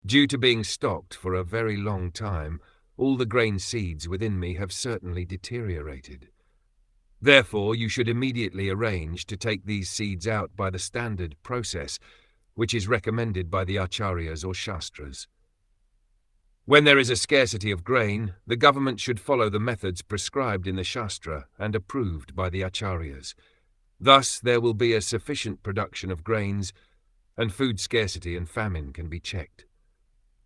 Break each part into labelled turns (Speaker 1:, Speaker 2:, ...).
Speaker 1: Due to being stocked for a very long time, all the grain seeds within me have certainly deteriorated. Therefore, you should immediately arrange to take these seeds out by the standard process, which is recommended by the acharyas or shastras. When there is a scarcity of grain, the government should follow the methods prescribed in the shastra and approved by the acharyas. Thus, there will be a sufficient production of grains, and food scarcity and famine can be checked.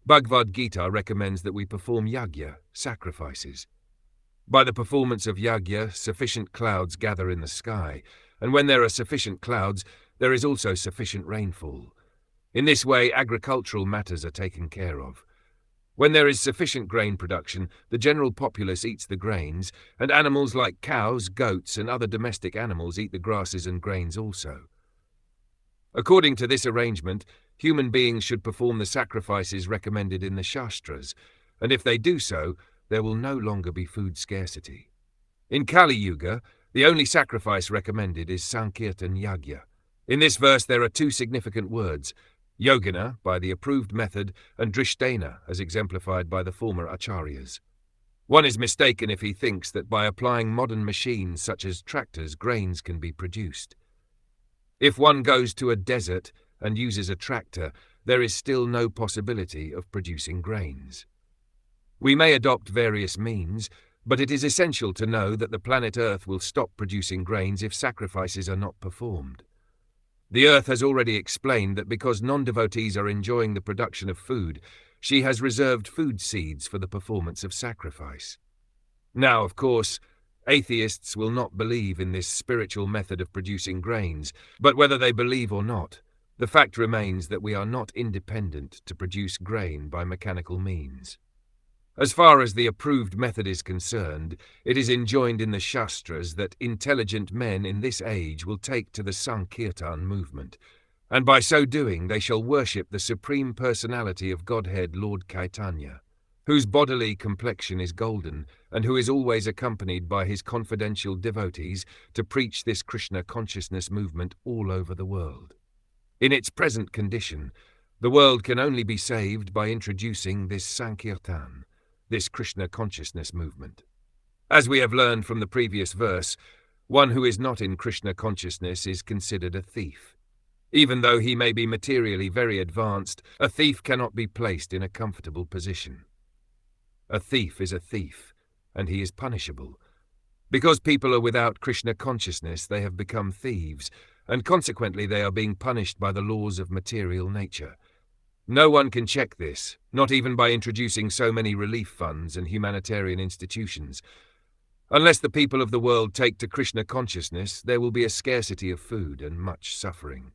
Speaker 1: Bhagavad Gita recommends that we perform yajna, sacrifices. By the performance of yajna, sufficient clouds gather in the sky, and when there are sufficient clouds, there is also sufficient rainfall. In this way, agricultural matters are taken care of. When there is sufficient grain production, the general populace eats the grains, and animals like cows, goats, and other domestic animals eat the grasses and grains also. According to this arrangement, human beings should perform the sacrifices recommended in the Shastras, and if they do so, there will no longer be food scarcity. In Kali Yuga, the only sacrifice recommended is Sankirtan Yajna. In this verse there are two significant words, Yogana, by the approved method, and Drishtena, as exemplified by the former acharyas. One is mistaken if he thinks that by applying modern machines such as tractors, grains can be produced. If one goes to a desert and uses a tractor, there is still no possibility of producing grains. We may adopt various means, but it is essential to know that the planet Earth will stop producing grains if sacrifices are not performed. The Earth has already explained that because non-devotees are enjoying the production of food, she has reserved food seeds for the performance of sacrifice. Now, of course, atheists will not believe in this spiritual method of producing grains, but whether they believe or not, the fact remains that we are not independent to produce grain by mechanical means. As far as the approved method is concerned, it is enjoined in the Shastras that intelligent men in this age will take to the Sankirtan movement, and by so doing they shall worship the Supreme Personality of Godhead Lord Caitanya, whose bodily complexion is golden and who is always accompanied by his confidential devotees to preach this Krishna consciousness movement all over the world. In its present condition, the world can only be saved by introducing this Sankirtan, this Krishna consciousness movement. As we have learned from the previous verse, one who is not in Krishna consciousness is considered a thief. Even though he may be materially very advanced, a thief cannot be placed in a comfortable position. A thief is a thief, and he is punishable. Because people are without Krishna consciousness, they have become thieves, and consequently they are being punished by the laws of material nature. No one can check this, not even by introducing so many relief funds and humanitarian institutions. Unless the people of the world take to Krishna consciousness, there will be a scarcity of food and much suffering.